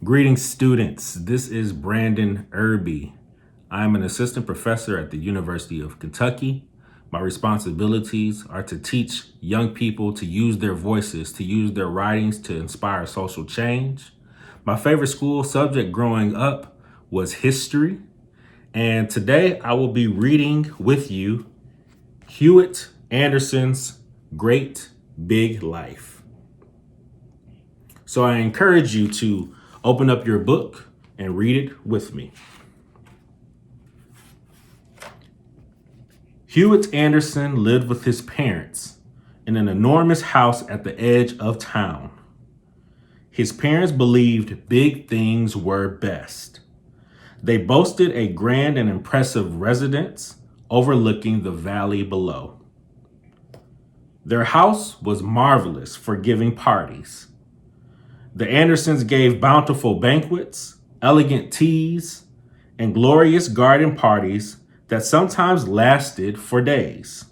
Greetings, students. This is Brandon Erby. I'm an assistant professor at the University of Kentucky. My responsibilities are to teach young people to use their voices, to use their writings to inspire social change. My favorite school subject growing up was history. And today I will be reading with you Hewitt Anderson's Great Big Life. So I encourage you to open up your book and read it with me. Hewitt Anderson lived with his parents in an enormous house at the edge of town. His parents believed big things were best. They boasted a grand and impressive residence overlooking the valley below. Their house was marvelous for giving parties. The Andersons gave bountiful banquets, elegant teas, and glorious garden parties that sometimes lasted for days.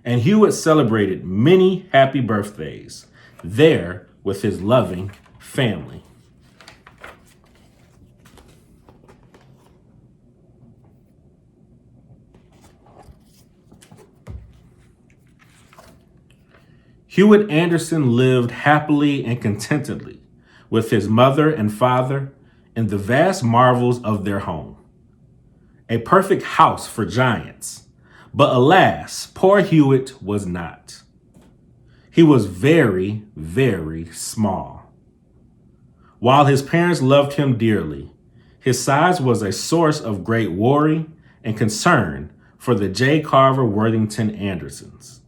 And Hewitt celebrated many happy birthdays there with his loving family. Hewitt Anderson lived happily and contentedly with his mother and father in the vast marvels of their home. A perfect house for giants, but alas, poor Hewitt was not. He was very, very small. While his parents loved him dearly, his size was a source of great worry and concern for the J. Carver Worthington Andersons.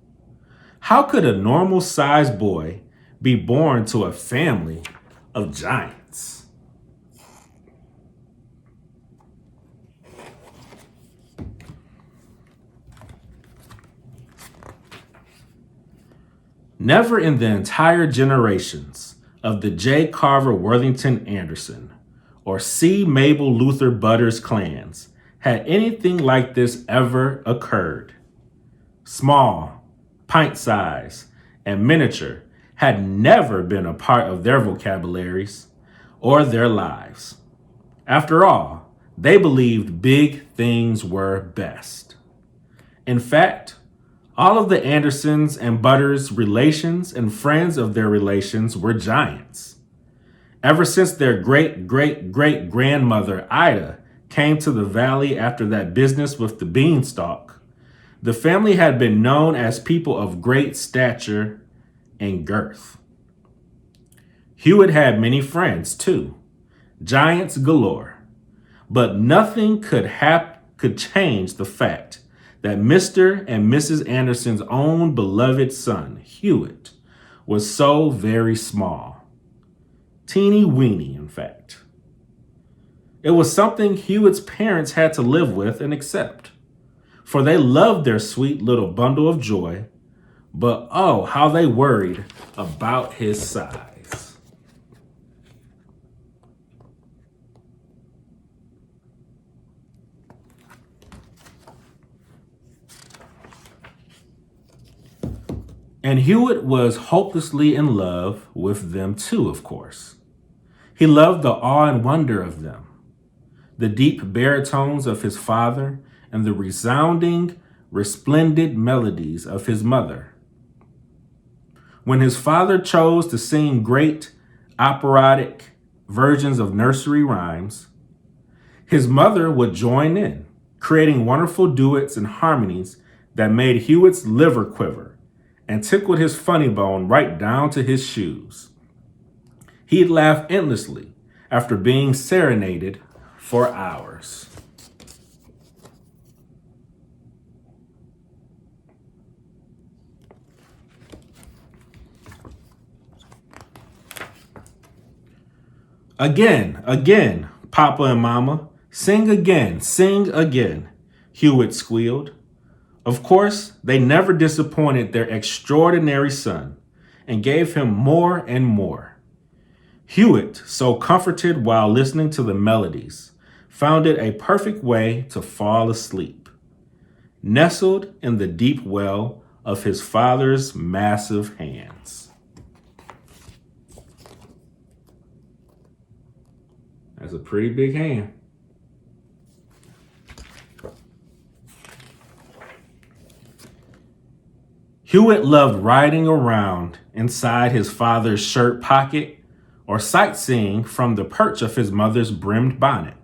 How could a normal-sized boy be born to a family of giants? Never in the entire generations of the J. Carver Worthington Anderson or C. Mabel Luther Butters clans had anything like this ever occurred. Small, pint size, and miniature had never been a part of their vocabularies or their lives. After all, they believed big things were best. In fact, all of the Andersons and Butters' relations and friends of their relations were giants. Ever since their great-great-great-grandmother Ida came to the valley after that business with the beanstalk, the family had been known as people of great stature and girth. Hewitt had many friends too, giants galore, but nothing could change the fact that Mr. and Mrs. Anderson's own beloved son, Hewitt, was so very small. Teeny weeny, in fact. It was something Hewitt's parents had to live with and accept, for they loved their sweet little bundle of joy, but oh, how they worried about his size. And Hewitt was hopelessly in love with them too, of course. He loved the awe and wonder of them, the deep baritones of his father, and the resounding, resplendent melodies of his mother. When his father chose to sing great operatic versions of nursery rhymes, his mother would join in, creating wonderful duets and harmonies that made Hewitt's liver quiver and tickled his funny bone right down to his shoes. He'd laugh endlessly after being serenaded for hours. Again, Papa and Mama, sing again, Hewitt squealed. Of course, they never disappointed their extraordinary son and gave him more and more. Hewitt, so comforted while listening to the melodies, found it a perfect way to fall asleep, nestled in the deep well of his father's massive hands. That's a pretty big hand. Hewitt loved riding around inside his father's shirt pocket or sightseeing from the perch of his mother's brimmed bonnet.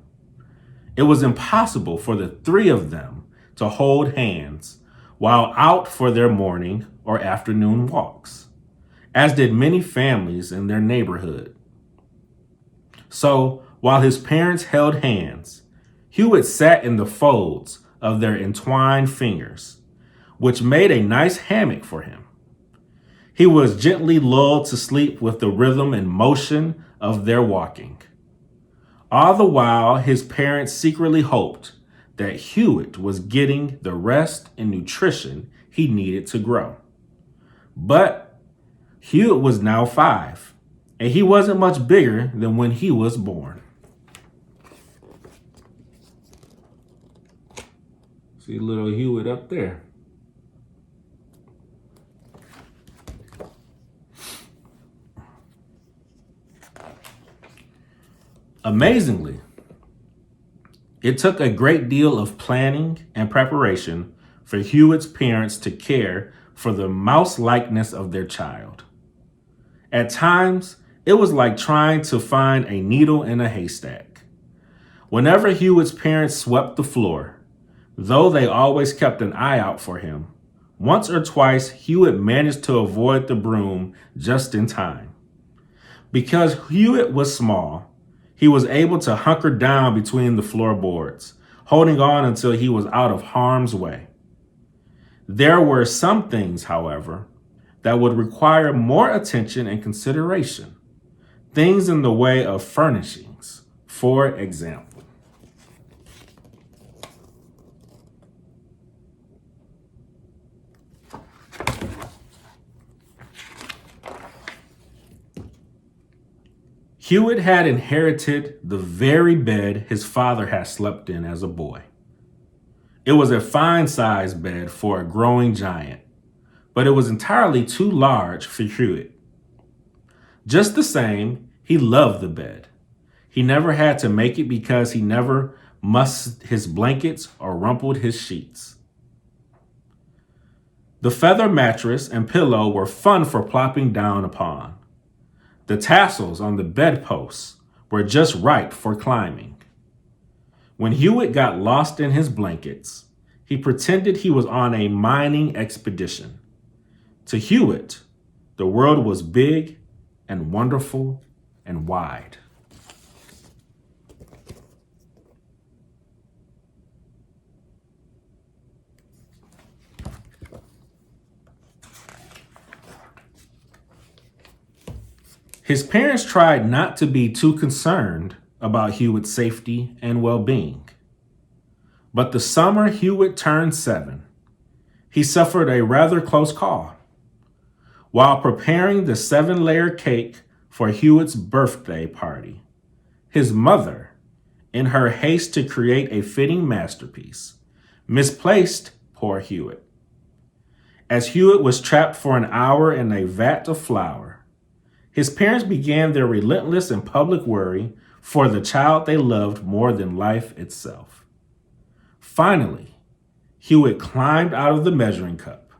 It was impossible for the three of them to hold hands while out for their morning or afternoon walks, as did many families in their neighborhood. So, while his parents held hands, Hewitt sat in the folds of their entwined fingers, which made a nice hammock for him. He was gently lulled to sleep with the rhythm and motion of their walking. All the while, his parents secretly hoped that Hewitt was getting the rest and nutrition he needed to grow. But Hewitt was now 5, and he wasn't much bigger than when he was born. See little Hewitt up there. Amazingly, it took a great deal of planning and preparation for Hewitt's parents to care for the mouse-likeness of their child. At times, it was like trying to find a needle in a haystack. Whenever Hewitt's parents swept the floor, though they always kept an eye out for him, once or twice Hewitt managed to avoid the broom just in time. Because Hewitt was small, he was able to hunker down between the floorboards, holding on until he was out of harm's way. There were some things, however, that would require more attention and consideration. Things in the way of furnishings, for example. Hewitt had inherited the very bed his father had slept in as a boy. It was a fine-sized bed for a growing giant, but it was entirely too large for Hewitt. Just the same, he loved the bed. He never had to make it because he never mussed his blankets or rumpled his sheets. The feather mattress and pillow were fun for plopping down upon. The tassels on the bedposts were just right for climbing. When Hewitt got lost in his blankets, he pretended he was on a mining expedition. To Hewitt, the world was big and wonderful and wide. His parents tried not to be too concerned about Hewitt's safety and well-being. But the summer Hewitt turned 7, he suffered a rather close call. While preparing the 7-layer cake for Hewitt's birthday party, his mother, in her haste to create a fitting masterpiece, misplaced poor Hewitt. As Hewitt was trapped for an hour in a vat of flour, his parents began their relentless and public worry for the child they loved more than life itself. Finally, Hewitt climbed out of the measuring cup.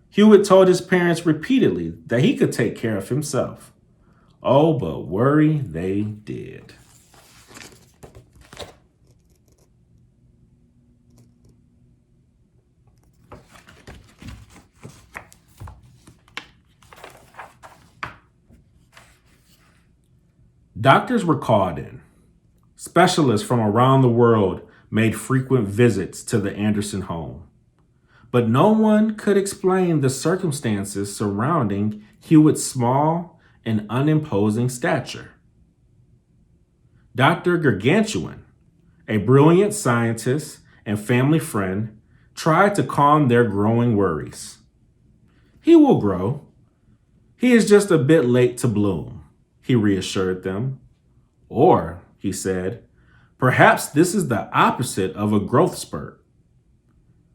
Hewitt told his parents repeatedly that he could take care of himself. Oh, but worry they did. Doctors were called in. Specialists from around the world made frequent visits to the Anderson home. But no one could explain the circumstances surrounding Hewitt's small and unimposing stature. Dr. Gargantuan, a brilliant scientist and family friend, tried to calm their growing worries. He will grow. He is just a bit late to bloom, he reassured them. Or, he said, perhaps this is the opposite of a growth spurt.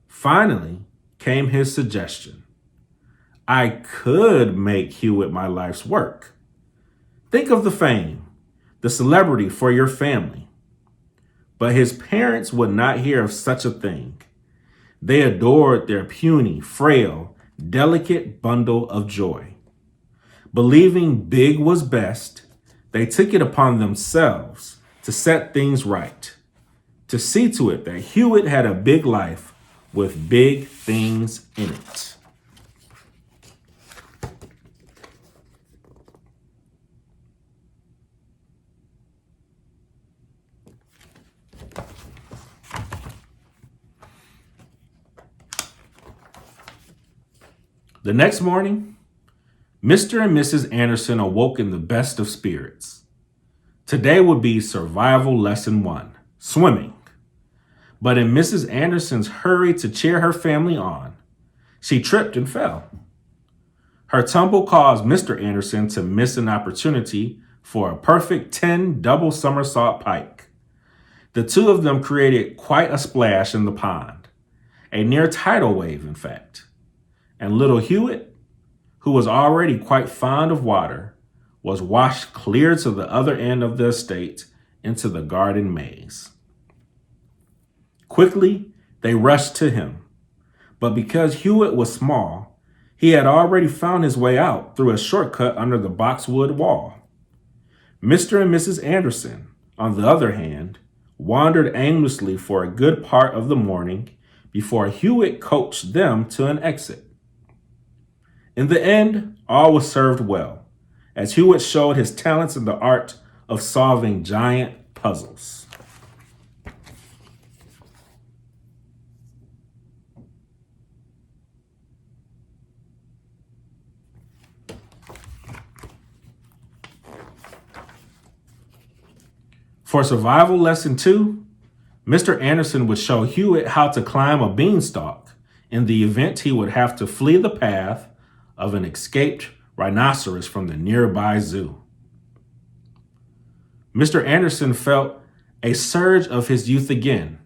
Finally came his suggestion. I could make Hewitt my life's work. Think of the fame, the celebrity for your family. But his parents would not hear of such a thing. They adored their puny, frail, delicate bundle of joy. Believing big was best, they took it upon themselves to set things right, to see to it that Hewitt had a big life with big things in it. The next morning, Mr. and Mrs. Anderson awoke in the best of spirits. Today would be survival lesson 1, swimming. But in Mrs. Anderson's hurry to cheer her family on, she tripped and fell. Her tumble caused Mr. Anderson to miss an opportunity for a perfect 10 double somersault pike. The two of them created quite a splash in the pond, a near tidal wave, in fact. And little Hewitt, who was already quite fond of water, was washed clear to the other end of the estate into the garden maze. Quickly, they rushed to him, but because Hewitt was small, he had already found his way out through a shortcut under the boxwood wall. Mr. and Mrs. Anderson, on the other hand, wandered aimlessly for a good part of the morning before Hewitt coaxed them to an exit. In the end, all was served well, as Hewitt showed his talents in the art of solving giant puzzles. For survival lesson 2, Mr. Anderson would show Hewitt how to climb a beanstalk in the event he would have to flee the path of an escaped rhinoceros from the nearby zoo. Mr. Anderson felt a surge of his youth again,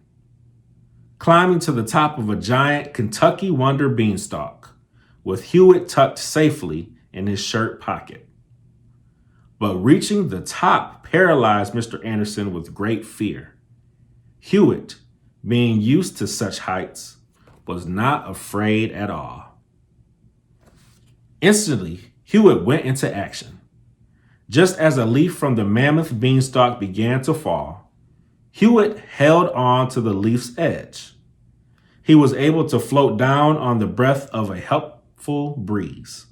climbing to the top of a giant Kentucky Wonder beanstalk, with Hewitt tucked safely in his shirt pocket. But reaching the top paralyzed Mr. Anderson with great fear. Hewitt, being used to such heights, was not afraid at all. Instantly, Hewitt went into action. Just as a leaf from the mammoth beanstalk began to fall, Hewitt held on to the leaf's edge. He was able to float down on the breath of a helpful breeze.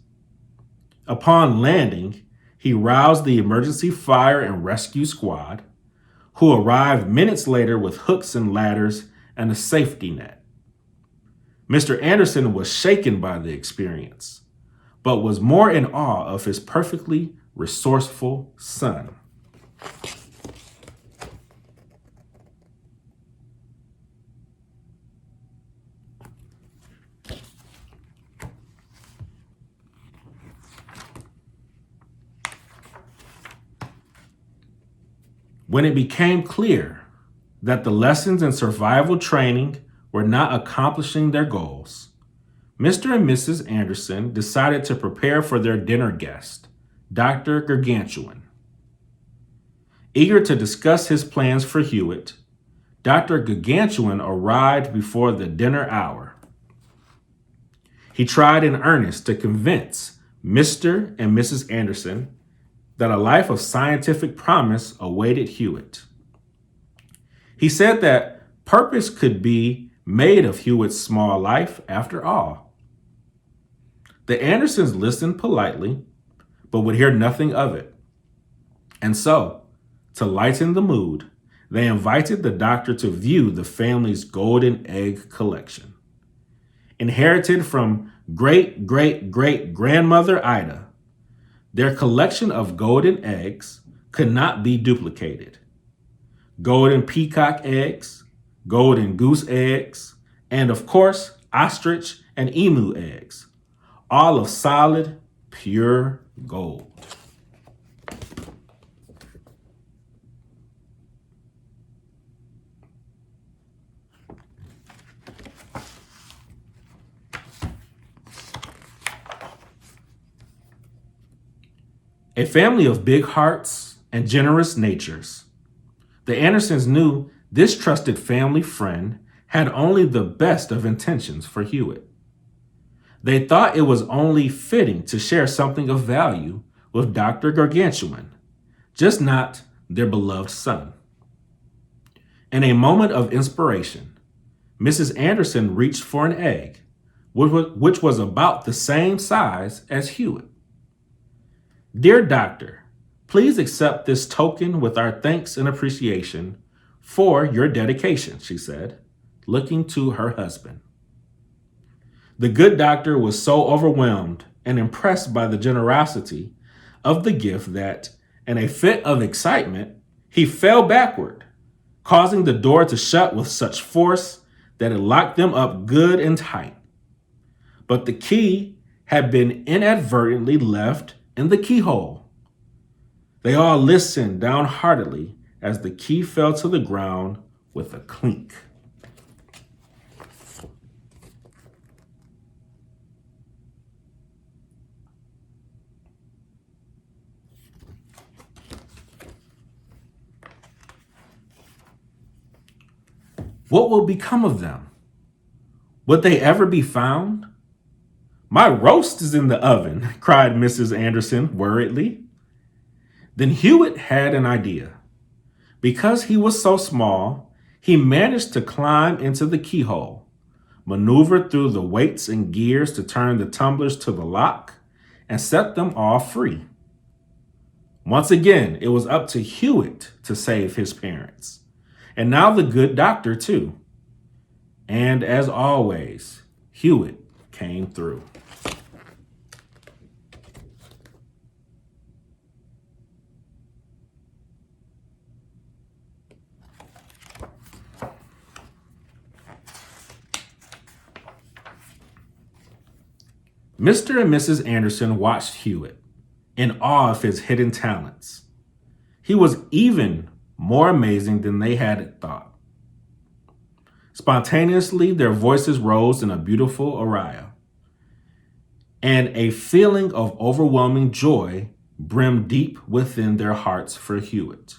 Upon landing, he roused the emergency fire and rescue squad, who arrived minutes later with hooks and ladders and a safety net. Mr. Anderson was shaken by the experience, but was more in awe of his perfectly resourceful son. When it became clear that the lessons in survival training were not accomplishing their goals, Mr. and Mrs. Anderson decided to prepare for their dinner guest, Dr. Gargantuan. Eager to discuss his plans for Hewitt, Dr. Gargantuan arrived before the dinner hour. He tried in earnest to convince Mr. and Mrs. Anderson that a life of scientific promise awaited Hewitt. He said that purpose could be made of Hewitt's small life after all. The Andersons listened politely, but would hear nothing of it. And so, to lighten the mood, they invited the doctor to view the family's golden egg collection. Inherited from great-great-great-grandmother Ida, their collection of golden eggs could not be duplicated. Golden peacock eggs, golden goose eggs, and of course, ostrich and emu eggs, all of solid, pure gold. A family of big hearts and generous natures. The Andersons knew this trusted family friend had only the best of intentions for Hewitt. They thought it was only fitting to share something of value with Dr. Gargantuan, just not their beloved son. In a moment of inspiration, Mrs. Anderson reached for an egg, which was about the same size as Hewitt. Dear Doctor, please accept this token with our thanks and appreciation for your dedication, she said, looking to her husband. The good doctor was so overwhelmed and impressed by the generosity of the gift that, in a fit of excitement, he fell backward, causing the door to shut with such force that it locked them up good and tight. But the key had been inadvertently left in the keyhole. They all listened downheartedly as the key fell to the ground with a clink. What will become of them? Would they ever be found? My roast is in the oven, cried Mrs. Anderson worriedly. Then Hewitt had an idea. Because he was so small, he managed to climb into the keyhole, maneuvered through the weights and gears to turn the tumblers to the lock, and set them all free. Once again, it was up to Hewitt to save his parents. And now the good doctor, too. And as always, Hewitt came through. Mr. and Mrs. Anderson watched Hewitt in awe of his hidden talents. He was even more amazing than they had thought. Spontaneously, their voices rose in a beautiful aria, and a feeling of overwhelming joy brimmed deep within their hearts for Hewitt.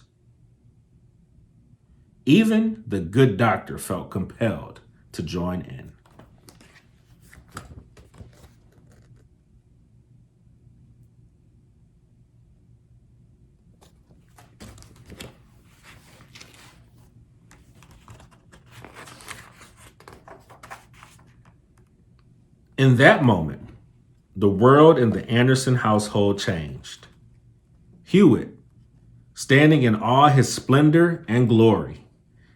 Even the good doctor felt compelled to join in. In that moment, the world in the Anderson household changed. Hewitt, standing in all his splendor and glory,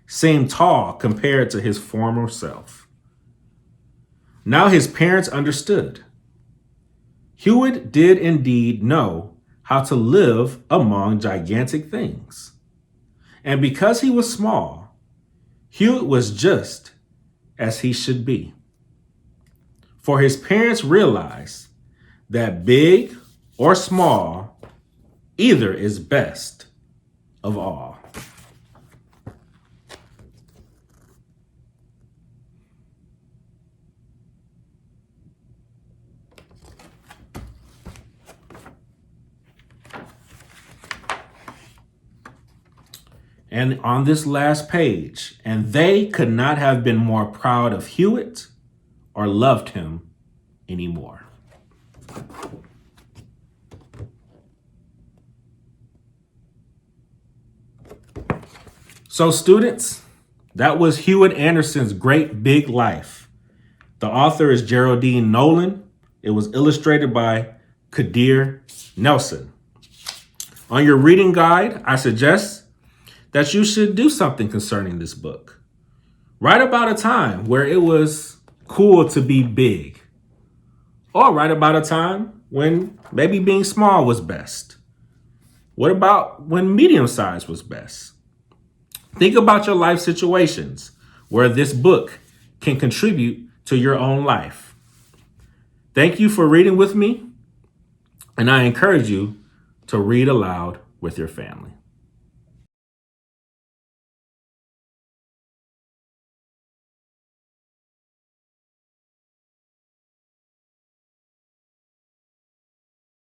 seemed tall compared to his former self. Now his parents understood. Hewitt did indeed know how to live among gigantic things. And because he was small, Hewitt was just as he should be. For his parents realized that big or small, either is best of all. And on this last page, and they could not have been more proud of Hewitt or loved him anymore. So students, that was Hewitt Anderson's Great Big Life. The author is Geraldine Nolan. It was illustrated by Kadir Nelson. On your reading guide, I suggest that you should do something concerning this book. Write about a time where it was cool to be big. Or write about a time when maybe being small was best. What about when medium size was best? Think about your life situations where this book can contribute to your own life. Thank you for reading with me, and I encourage you to read aloud with your family.